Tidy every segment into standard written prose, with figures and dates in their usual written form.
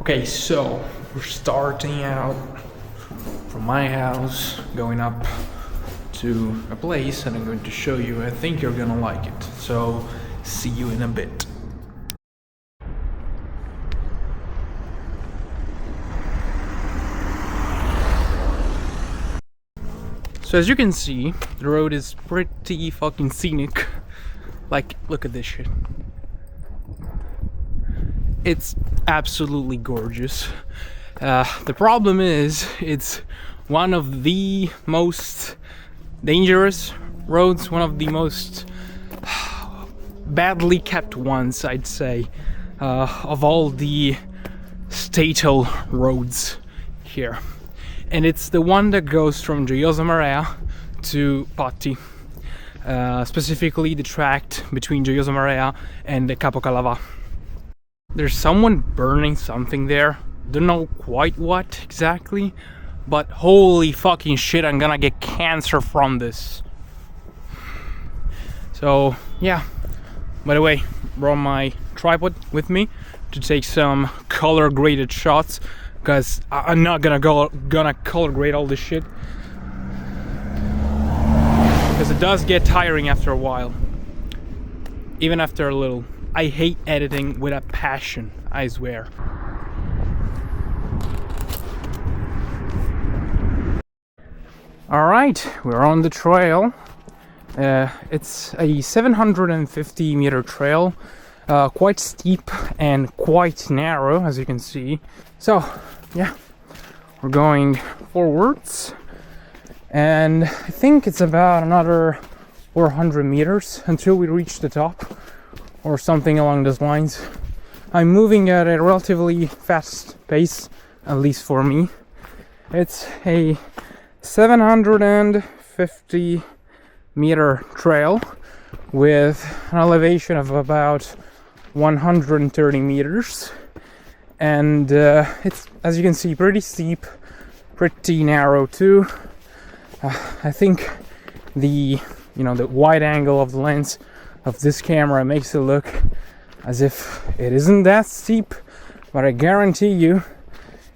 Okay, so we're starting out from my house, going up to a place, and I'm going to show you. I think you're gonna like it. So, see you in a bit. So as you can see, the road is pretty fucking scenic. Like, look at this shit. It's absolutely gorgeous. The problem is, it's one of the most dangerous roads, one of the most badly kept ones, I'd say, of all the statal roads here. And it's the one that goes from Gioia Marea to Patti, specifically the tract between Gioia Marea and the Capo Calavà. There's someone burning something there. Don't know quite what exactly, but holy fucking shit, I'm gonna get cancer from this. So yeah, by the way, brought my tripod with me to take some color graded shots, because I'm not gonna color grade all this shit, because it does get tiring after a while, even after a little. I hate editing with a passion, I swear. Alright, we're on the trail. It's a 750 meter trail, quite steep and quite narrow, as you can see. So, yeah, we're going forwards, and I think it's about another 400 meters until we reach the top, or something along those lines. I'm moving at a relatively fast pace, at least for me. It's a 750 meter trail with an elevation of about 130 meters, and it's, as you can see, pretty steep, pretty narrow too. I think the wide angle of the lens of this camera makes it look as if it isn't that steep, but I guarantee you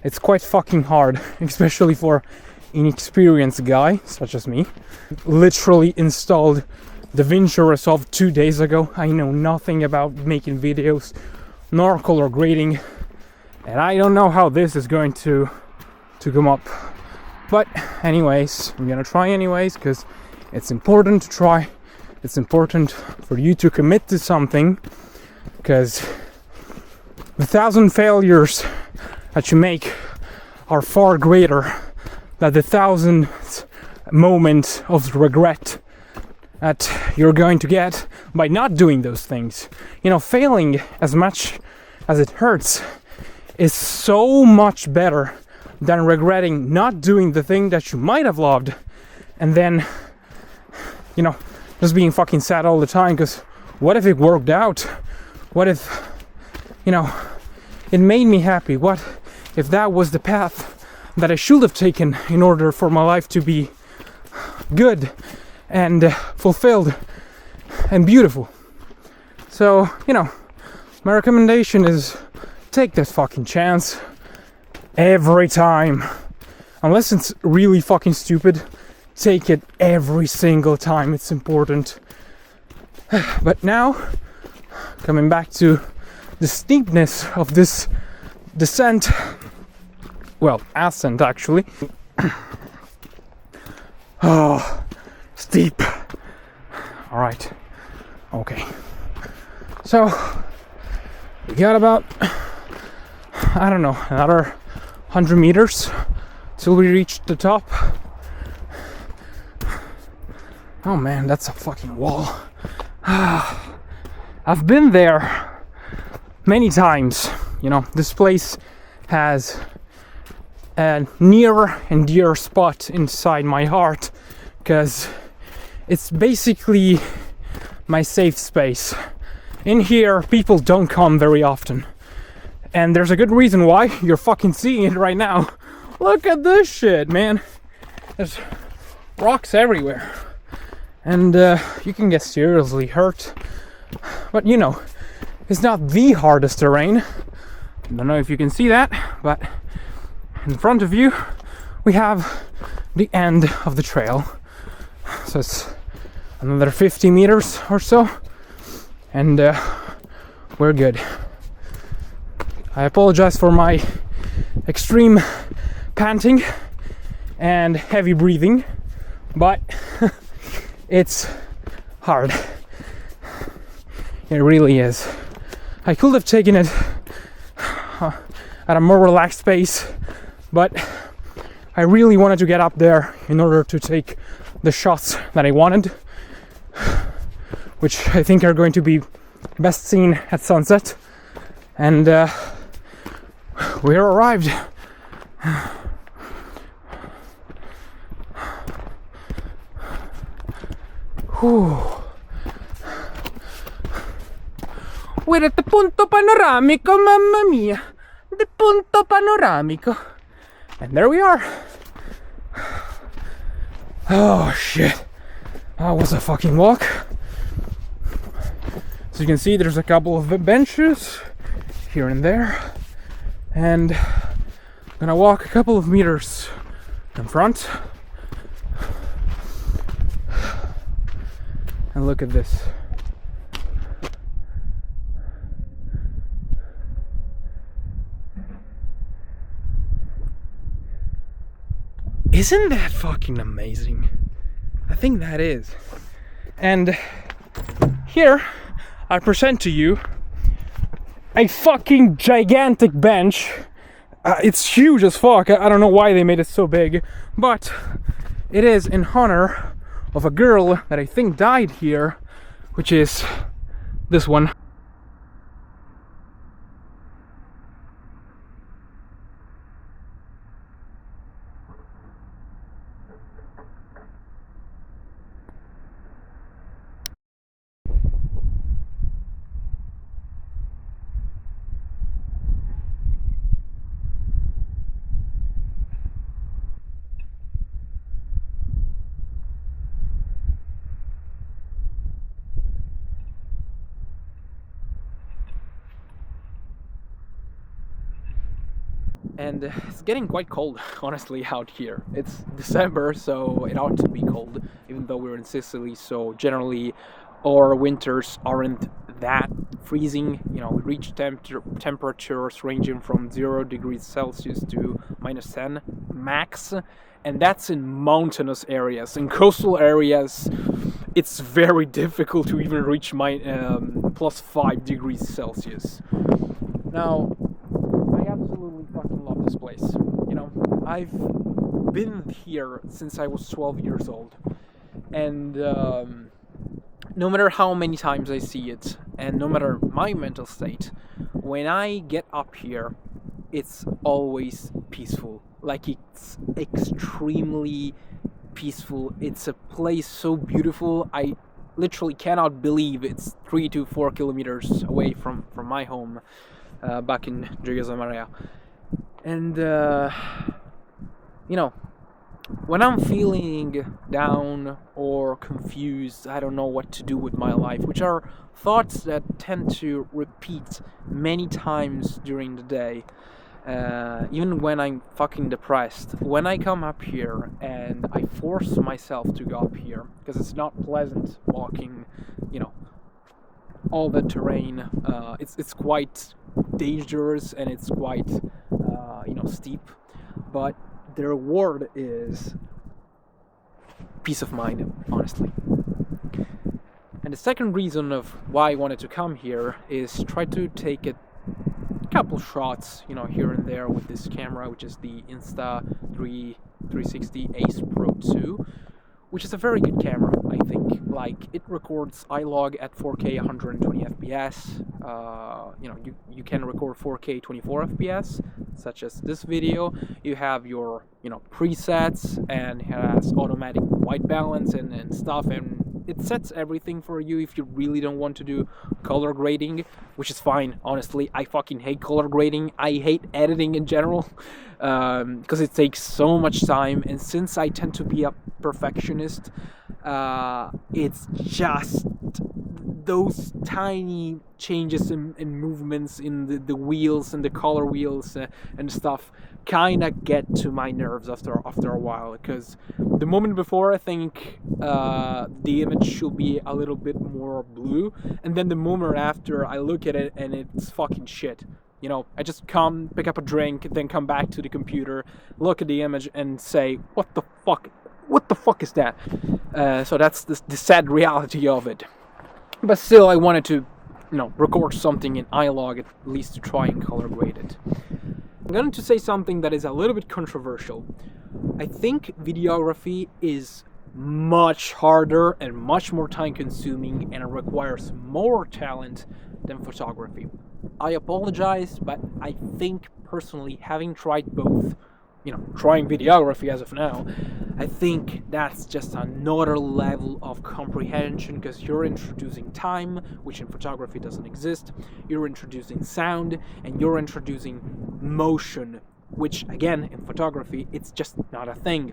it's quite fucking hard, especially for inexperienced guy such as me. Literally installed DaVinci Resolve 2 days ago. I know nothing about making videos nor color grading, and I don't know how this is going to come up. But anyways, I'm gonna try anyways, because it's important to try. It's important for you to commit to something, because the 1,000 failures that you make are far greater than the 1,000th moment of regret that you're going to get by not doing those things. You know, failing, as much as it hurts, is so much better than regretting not doing the thing that you might have loved, and then, just being fucking sad all the time, because what if it worked out? What if, it made me happy? What if that was the path that I should have taken in order for my life to be good and fulfilled and beautiful? So, my recommendation is take that fucking chance every time. Unless it's really fucking stupid, take it every single time. It's important. But now, coming back to the steepness of this descent, well, ascent actually. Oh, steep. All right. Okay. So we got about, I don't know, another 100 meters till we reach the top. Oh man, that's a fucking wall. I've been there many times. This place has a near and dear spot inside my heart, because it's basically my safe space. In here, people don't come very often, and there's a good reason why. You're fucking seeing it right now. Look at this shit, man. There's rocks everywhere, and you can get seriously hurt. But it's not the hardest terrain. don't know if you can see that, but in front of you we have the end of the trail. So it's another 50 meters or so, and we're good. I apologize for my extreme panting and heavy breathing, but it's hard. It really is. I could have taken it at a more relaxed pace, but I really wanted to get up there in order to take the shots that I wanted, which I think are going to be best seen at sunset. And we're arrived. Whew. We're at the punto panoramico, mamma mia. The punto panoramico. And there we are. Oh shit. That was a fucking walk. So you can see there's a couple of benches here and there. And I'm gonna walk a couple of meters in front. And look at this. Isn't that fucking amazing? I think that is. And here I present to you a fucking gigantic bench. It's huge as fuck. I don't know why they made it so big, but it is in honor of a girl that I think died here, which is this one. And it's getting quite cold, honestly, out here. It's December, so it ought to be cold, even though we're in Sicily, so generally our winters aren't that freezing. You know, we reach temperatures ranging from 0 degrees Celsius to -10 max, and that's in mountainous areas. In coastal areas, it's very difficult to even reach +5 degrees Celsius. Now, I absolutely fucking love this place. You know, I've been here since I was 12 years old, and no matter how many times I see it, and no matter my mental state, when I get up here, it's always peaceful. Like, it's extremely peaceful. It's a place so beautiful. I literally cannot believe it's 3 to 4 kilometers away from my home back in Gioia Maria. And you know, when I'm feeling down or confused, I don't know what to do with my life, which are thoughts that tend to repeat many times during the day, even when I'm fucking depressed, when I come up here and I force myself to go up here, because it's not pleasant walking, you know, all the terrain. It's quite dangerous, and it's quite you know, steep, but the reward is peace of mind, honestly. And the second reason of why I wanted to come here is try to take a couple shots, you know, here and there with this camera, which is the Insta360 Ace Pro 2, which is a very good camera, I think. Like, it records iLog at 4K 120 FPS. You know, you can record 4K 24 FPS, such as this video. You have your, you know, presets, and it has automatic white balance and stuff, and it sets everything for you if you really don't want to do color grading, which is fine, honestly. I fucking hate color grading. I hate editing in general, because it takes so much time, and since I tend to be a perfectionist, it's just those tiny changes in movements in the wheels and the color wheels and stuff kind of get to my nerves after a while, because the moment before I think the image should be a little bit more blue, and then the moment after I look at it and it's fucking shit. You know, I just come, pick up a drink, then come back to the computer, look at the image and say, what the fuck is that? So that's the sad reality of it. But still, I wanted to, record something in iLog at least to try and color grade it. I'm going to say something that is a little bit controversial. I think videography is much harder and much more time consuming, and it requires more talent than photography. I apologize, but I think personally, having tried both, trying videography as of now, I think that's just another level of comprehension, because you're introducing time, which in photography doesn't exist, you're introducing sound, and you're introducing motion, which again, in photography, it's just not a thing.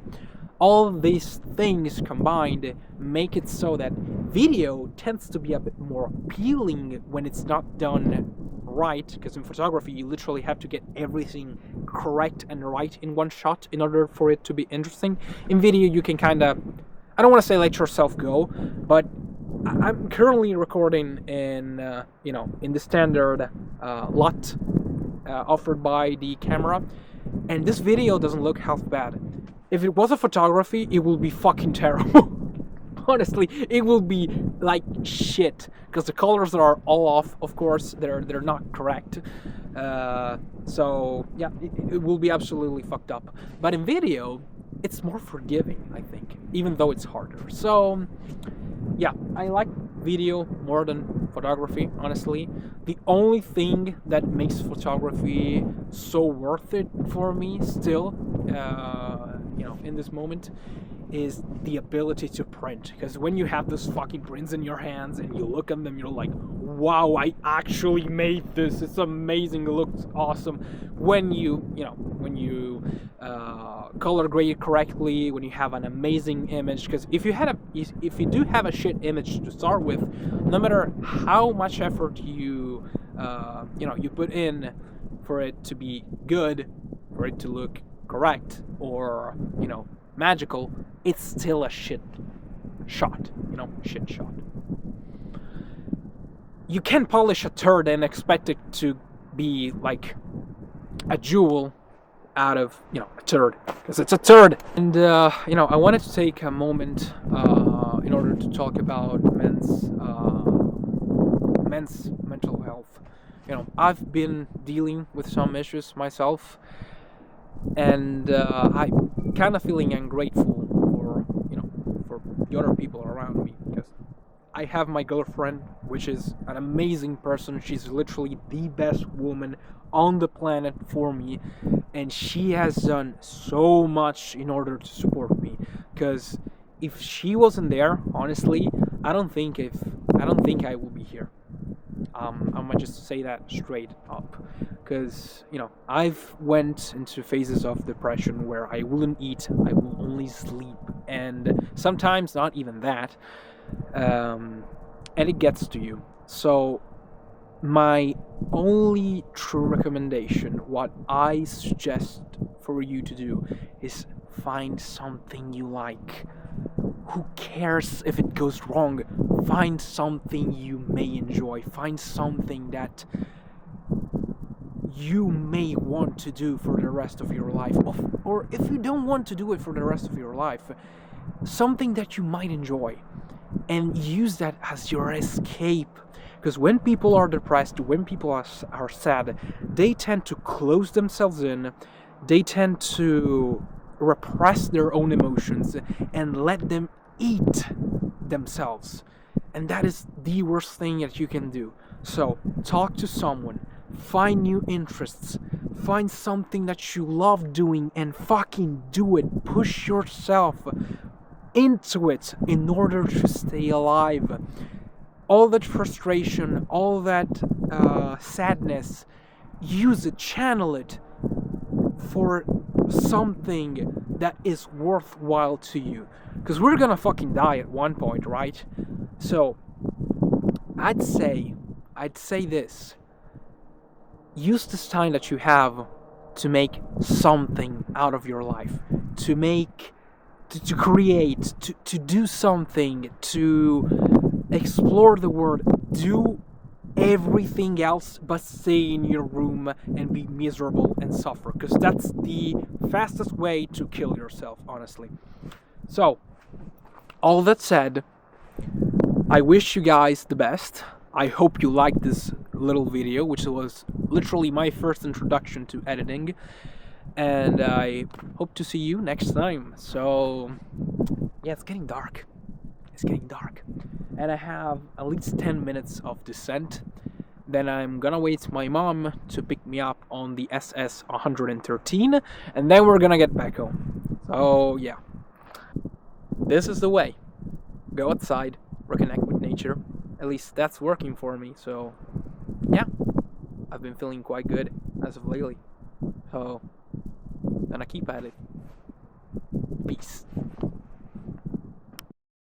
All these things combined make it so that video tends to be a bit more appealing when it's not done right, because in photography you literally have to get everything correct and right in one shot in order for it to be interesting. In video you can kind of, I don't want to say let yourself go, but I'm currently recording in in the standard LUT offered by the camera, and this video doesn't look half bad. If it was a photography, it will be fucking terrible. Honestly, it will be like shit, because the colors are all off. Of course, they're not correct. So yeah, it will be absolutely fucked up. But in video, it's more forgiving, I think, even though it's harder. So yeah, I like video more than photography, honestly. The only thing that makes photography so worth it for me still, in this moment, is the ability to print. Because when you have those fucking prints in your hands and you look at them, you're like, wow, I actually made this, it's amazing, it looks awesome. When you color grade it correctly, when you have an amazing image, because if you do have a shit image to start with, no matter how much effort you put in for it to be good, for it to look correct or magical, it's still a shit shot. You can't polish a turd and expect it to be like a jewel out of a turd, because it's a turd. And I wanted to take a moment in order to talk about men's mental health. I've been dealing with some issues myself, and I'm kind of feeling ungrateful for the other people around me, because I have my girlfriend, which is an amazing person. She's literally the best woman on the planet for me, and she has done so much in order to support me, because if she wasn't there, honestly, I don't think I will be here. I'm gonna just say that straight up, because I've went into phases of depression where I wouldn't eat, I will only sleep, and sometimes not even that, and it gets to you. So my only true recommendation, what I suggest for you to do, is find something you like. Who cares if it goes wrong? Find something you may enjoy. Find something that you may want to do for the rest of your life. Or if you don't want to do it for the rest of your life, something that you might enjoy. And use that as your escape. Because when people are depressed, when people are sad, they tend to close themselves in. They tend to repress their own emotions and let them eat themselves. And that is the worst thing that you can do. So talk to someone, find new interests, find something that you love doing and fucking do it. Push yourself into it in order to stay alive. All that frustration, all that sadness, use it, channel it for something that is worthwhile to you, because we're gonna fucking die at one point, right? So I'd say this. Use this time that you have to make something out of your life, to create, to do something, to explore the world. Do everything else but stay in your room and be miserable and suffer, because that's the fastest way to kill yourself, honestly. So, all that said, I wish you guys the best. I hope you liked this little video, which was literally my first introduction to editing, and I hope to see you next time. So, yeah, it's getting dark. And I have at least 10 minutes of descent. Then I'm gonna wait my mom to pick me up on the SS 113, and then we're gonna get back home. So, yeah. This is the way. Go outside, reconnect with nature. At least that's working for me, so yeah. I've been feeling quite good as of lately. So, gonna keep at it. Peace.